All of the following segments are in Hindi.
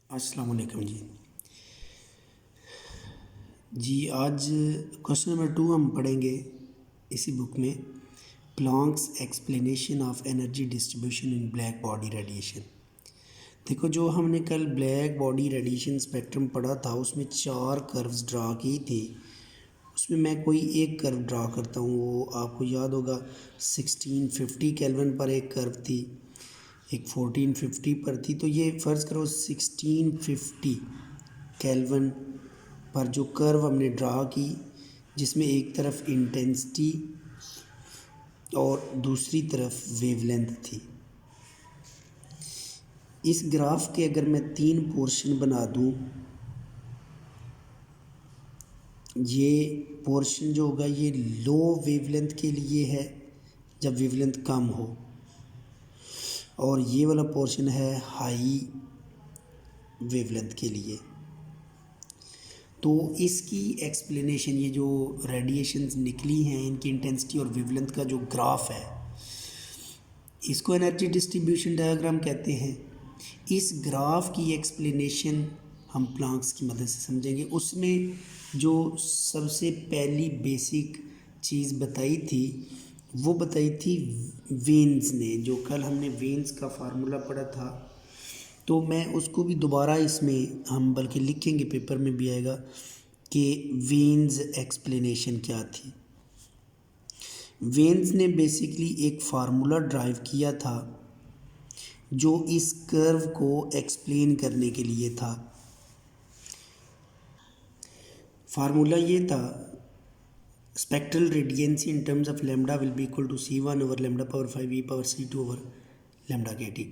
अस्सलाम वालेकुम जी आज क्वेश्चन नंबर 2 हम पढ़ेंगे इसी बुक में Planck's explanation of energy distribution in black body radiation. देखो, जो हमने कल ब्लैक बॉडी रेडिएशन स्पेक्ट्रम पढ़ा था उसमें 4 कर्व्स ड्रा की थी। उसमें मैं कोई एक कर्व ड्रा करता हूँ, वो आपको याद होगा 1650 केल्विन पर एक कर्व थी, एक 1450 पर थी। तो ये फ़र्ज़ करो 1650 केल्विन पर जो कर्व हमने ड्रा की, जिसमें एक तरफ इंटेंसिटी और दूसरी तरफ वेवलेंथ थी। इस ग्राफ के अगर मैं 3 पोर्शन बना दूं, ये पोर्शन जो होगा ये लो वेवलेंथ के लिए है जब वेवलेंथ कम हो, और ये वाला पोर्शन है हाई वेवलेंथ के लिए। तो इसकी एक्सप्लेनेशन, ये जो रेडिएशंस निकली हैं इनकी इंटेंसिटी और वेवलेंथ का जो ग्राफ है, इसको एनर्जी डिस्ट्रीब्यूशन डायग्राम कहते हैं। इस ग्राफ की एक्सप्लेनेशन हम प्लैंक्स की मदद से समझेंगे। उसमें जो सबसे पहली बेसिक चीज़ बताई थी वो बताई थी वेन्स ने। जो कल हमने वेन्स का फार्मूला पढ़ा था, तो मैं उसको भी दोबारा इसमें हम बल्कि लिखेंगे, पेपर में भी आएगा कि वेन्स एक्सप्लेनेशन क्या थी। वेन्स ने बेसिकली एक फार्मूला ड्राइव किया था जो इस कर्व को एक्सप्लेन करने के लिए था। फार्मूला ये था, spectral radiancy in terms of lambda will be equal to C1 over lambda power 5 e power C2 over lambda KT।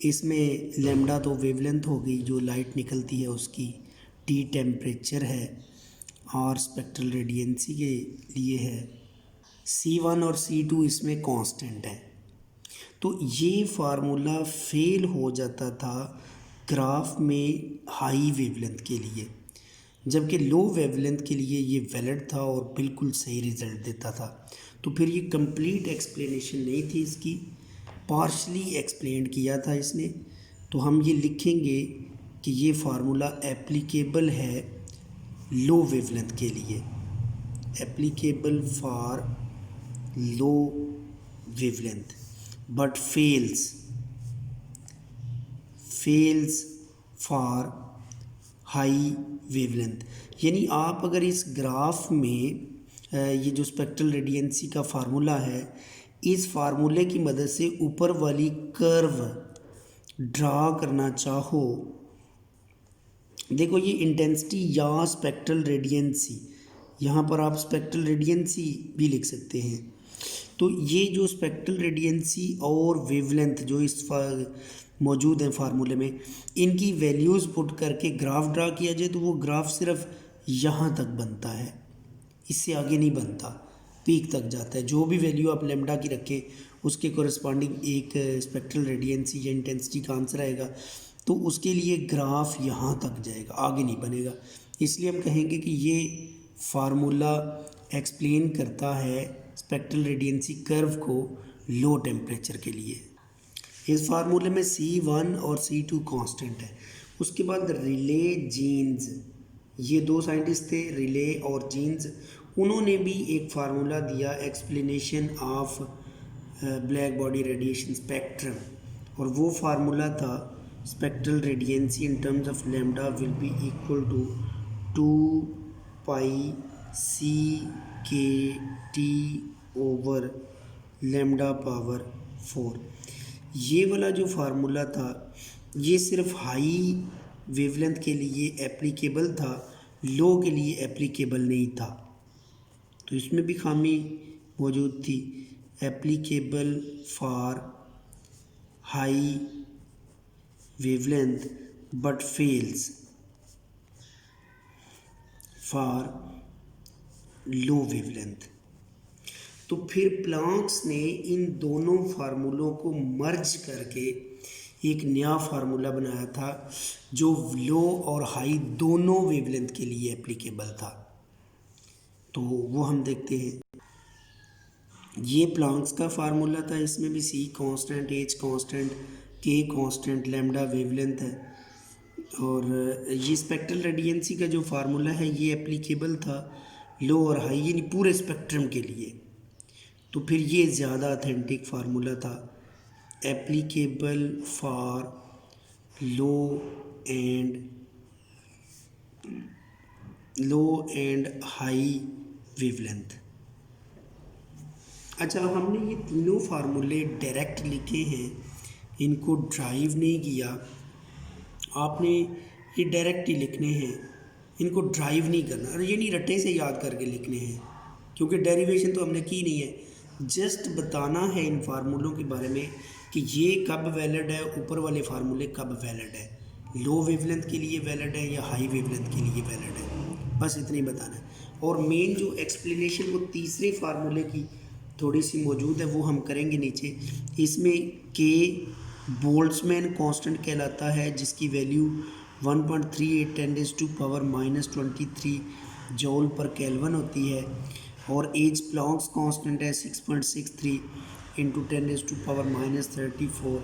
इसमें लैम्डा तो वेवलेंथ हो गई जो लाइट निकलती है उसकी, T टेम्परेचर है, और स्पेक्ट्रल रेडियंसी के लिए है C1 और C2 इसमें कांस्टेंट है। तो ये फार्मूला फेल हो जाता था ग्राफ में हाई वेवलेंथ के लिए, जबकि लो वेवलेंथ के लिए ये वैलिड था और बिल्कुल सही रिज़ल्ट देता था। तो फिर ये कंप्लीट एक्सप्लेनेशन नहीं थी इसकी, पार्शली एक्सप्लेन किया था इसने। तो हम ये लिखेंगे कि ये फार्मूला एप्लीकेबल है लो वेवलेंथ के लिए, applicable for low wavelength, but fails for high wavelength. यानी आप अगर इस ग्राफ में ये जो स्पेक्ट्रल रेडियंसी का फार्मूला है, इस फार्मूले की मदद से ऊपर वाली कर्व ड्रा करना चाहो, देखो ये इंटेंसिटी या स्पेक्ट्रल रेडियंसी, यहाँ पर आप स्पेक्ट्रल रेडियंसी भी लिख सकते हैं। तो ये जो स्पेक्ट्रल रेडियंसी और वेवलेंथ जो इस मौजूद हैं फार्मूले में, इनकी वैल्यूज़ पुट करके ग्राफ ड्रा किया जाए तो वो ग्राफ सिर्फ यहाँ तक बनता है, इससे आगे नहीं बनता, पीक तक जाता है। जो भी वैल्यू आप लैम्डा की रखें उसके कोरस्पॉन्डिंग एक स्पेक्ट्रल रेडियंसी या इंटेंसिटी का आंसर आएगा, तो उसके लिए ग्राफ यहाँ तक जाएगा, आगे नहीं बनेगा। इसलिए हम कहेंगे कि ये फार्मूला एक्सप्लेन करता है स्पेक्ट्रल रेडियंसी कर्व को लो टेम्परेचर के लिए। इस फार्मूले में C1 और C2 कांस्टेंट है। उसके बाद रिले जीन्स, ये दो साइंटिस्ट थे, रिले और जीन्स, उन्होंने भी एक फार्मूला दिया explanation of black body radiation spectrum, और वो फार्मूला था spectral radiancy in terms of lambda will be equal to 2 pi CKT over lambda power 4। ये वाला जो फार्मूला था ये सिर्फ हाई वेवलेंथ के लिए एप्लीकेबल था, लो के लिए एप्लीकेबल नहीं था। तो इसमें भी खामी मौजूद थी, applicable for high wavelength but fails for low wavelength. तो फिर प्लैंक्स ने इन दोनों फार्मूलों को मर्ज करके एक नया फार्मूला बनाया था जो लो और हाई दोनों वेवलेंथ के लिए एप्लीकेबल था। तो वो हम देखते हैं। ये प्लैंक्स का फार्मूला था, इसमें भी C constant, H constant, K constant, lambda wavelength है। और ये स्पेक्ट्रल रेडियंसी का जो फार्मूला है ये एप्लीकेबल था लो और हाई यानी पूरे स्पेक्ट्रम के लिए। तो फिर ये ज़्यादा ऑथेंटिक फार्मूला था, applicable for low and high wavelength. अच्छा, हमने ये तीनों फार्मूले डायरेक्ट लिखे हैं, इनको ड्राइव नहीं किया। आपने ये डायरेक्ट ही लिखने हैं, इनको ड्राइव नहीं करना, और ये नहीं रट्टे से याद करके लिखने हैं, क्योंकि डेरिवेशन तो हमने की नहीं है। जस्ट बताना है इन फार्मूलों के बारे में कि ये कब वैलिड है, ऊपर वाले फार्मूले कब वैलिड है, लो वेवलेंथ के लिए वैलिड है या हाई वेवलेंथ के लिए वैलिड है, बस इतना ही बताना है। और मेन जो एक्सप्लेनेशन वो तीसरे फार्मूले की थोड़ी सी मौजूद है, वो हम करेंगे नीचे। इसमें के बोल्ट्जमैन कांस्टेंट कहलाता है, जिसकी वैल्यू 1.38 10⁻⁻23 जूल पर केल्विन होती है। और एच प्लैंक्स कांस्टेंट है 6.63 इंटू 10⁻⁻34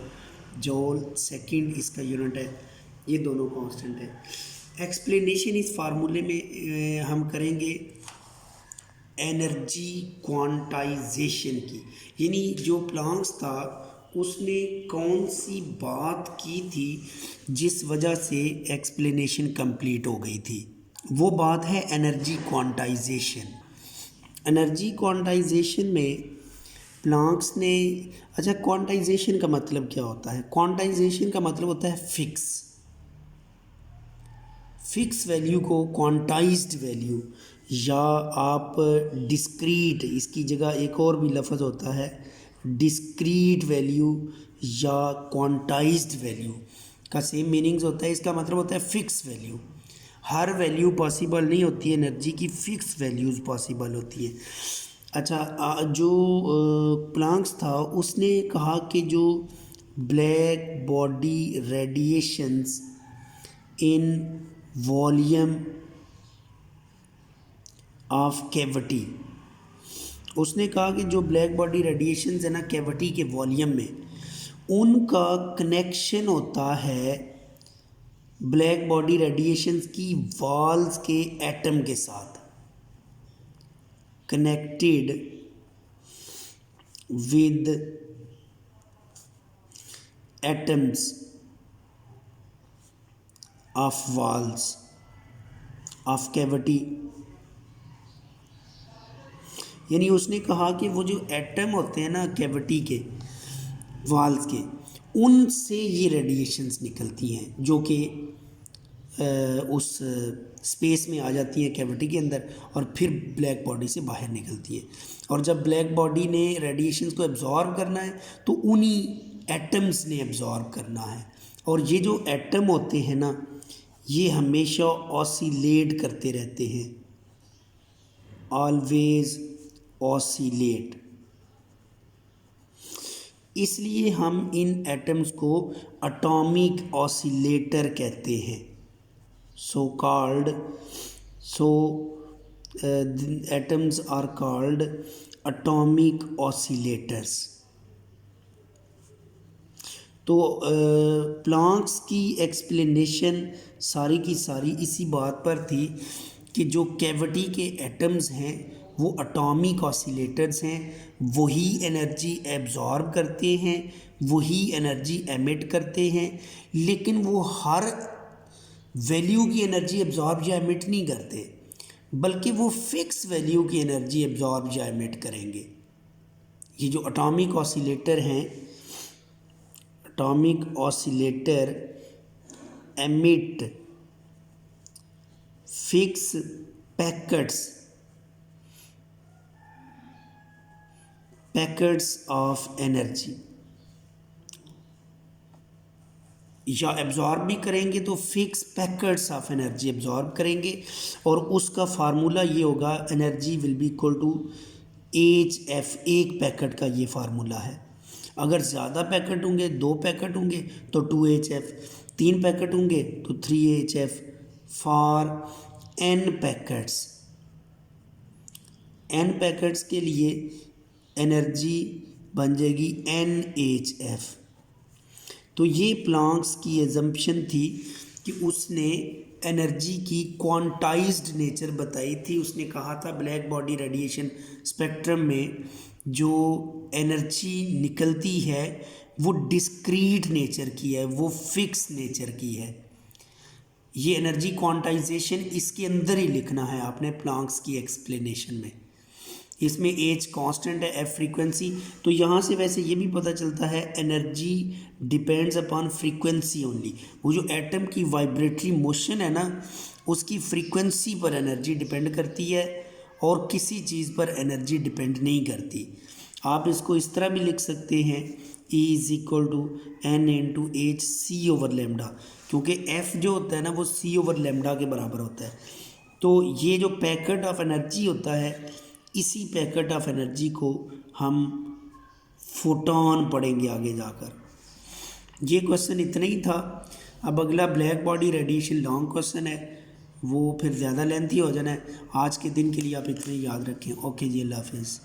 जूल सेकंड इसका यूनिट है। ये दोनों कांस्टेंट है। एक्सप्लेनेशन इस फार्मूले में हम करेंगे एनर्जी क्वांटाइजेशन की, यानी जो प्लैंक्स था उसने कौन सी बात की थी जिस वजह से एक्सप्लेनेशन कंप्लीट हो गई थी, वो बात है एनर्जी क्वांटाइजेशन। एनर्जी क्वांटाइजेशन में प्लैंक्स ने, अच्छा क्वांटाइजेशन का मतलब क्या होता है? क्वांटाइजेशन का मतलब होता है फिक्स वैल्यू को क्वांटाइज्ड वैल्यू, या आप डिस्क्रीट, इसकी जगह एक और भी लफ्ज़ होता है डिस्क्रीट वैल्यू या क्वांटाइज्ड वैल्यू का सेम मीनिंग्स होता है। इसका मतलब होता है फिक्स वैल्यू। हर वैल्यू पॉसिबल नहीं होती है एनर्जी की, फिक्स वैल्यूज़ पॉसिबल होती है। अच्छा, जो प्लैंक्स था उसने कहा कि जो black body radiations in volume of cavity, उसने कहा कि जो ब्लैक बॉडी रेडिएशंस है ना कैविटी के वॉल्यूम में, उनका कनेक्शन होता है ब्लैक बॉडी रेडिएशंस की वॉल्स के एटम के साथ, connected with atoms of walls of cavity. यानी उसने कहा कि वो जो एटम होते हैं ना कैविटी के वाल्स के, उनसे ये रेडिएशंस निकलती हैं जो कि उस स्पेस में आ जाती हैं कैविटी के अंदर, और फिर ब्लैक बॉडी से बाहर निकलती है। और जब ब्लैक बॉडी ने रेडिएशंस को एब्जॉर्ब करना है तो उन्हीं एटम्स ने एब्जॉर्ब करना है। और ये जो एटम होते हैं ना, ये हमेशा ऑसिलेट करते रहते हैं, ऑलवेज ऑसिलेट। इसलिए हम इन एटम्स को एटॉमिक ऑसिलेटर कहते हैं, atoms are called atomic oscillators. तो प्लैंक्स की एक्सप्लेनेशन सारी की सारी इसी बात पर थी कि जो कैविटी के एटम्स हैं वो एटॉमिक ऑसिलेटर्स हैं, वही एनर्जी एब्जॉर्ब करते हैं, वही एनर्जी एमिट करते हैं, लेकिन वो हर वैल्यू की एनर्जी एब्जॉर्ब या एमिट नहीं करते, बल्कि वो फिक्स वैल्यू की एनर्जी एब्जॉर्ब या एमिट करेंगे। ये जो एटॉमिक ऑसिलेटर हैं, atomic oscillator emit fix packets of energy, या एब्जॉर्ब भी करेंगे तो fix packets of energy absorb करेंगे। और उसका फार्मूला ये होगा, energy will be equal to HF, एक पैकेट का ये फार्मूला है। अगर ज़्यादा पैकेट होंगे, 2 पैकेट होंगे तो 2HF, 3 पैकेट होंगे तो 3HF। फॉर n पैकेट्स के लिए एनर्जी बन जाएगी NHF। तो ये प्लैंक्स की एजम्पशन थी कि उसने एनर्जी की क्वांटाइज्ड नेचर बताई थी। उसने कहा था ब्लैक बॉडी रेडिएशन स्पेक्ट्रम में जो एनर्जी निकलती है वो डिस्क्रीट नेचर की है, वो फिक्स नेचर की है। ये एनर्जी क्वांटाइजेशन इसके अंदर ही लिखना है आपने प्लैंक्स की एक्सप्लेनेशन में। इसमें एच कांस्टेंट है, एफ फ्रीक्वेंसी। तो यहाँ से वैसे ये भी पता चलता है energy depends upon frequency only. वो जो एटम की वाइब्रेटरी मोशन है ना, उसकी फ्रीक्वेंसी पर एनर्जी डिपेंड करती है और किसी चीज़ पर एनर्जी डिपेंड नहीं करती। आप इसको इस तरह भी लिख सकते हैं, E is equal to n into h c over lambda, क्योंकि एफ जो होता है ना वो सी ओवर लेमडा के बराबर होता है। तो ये जो पैकेट ऑफ एनर्जी होता है, इसी पैकेट ऑफ एनर्जी को हम फोटोन पढ़ेंगे आगे जाकर। ये क्वेश्चन इतना ही था। अब अगला black body radiation long question है, वो फिर ज़्यादा लेंथी हो जाना है। आज के दिन के लिए आप इतने याद रखें। ओके जी, अल्लाह हाफिज़।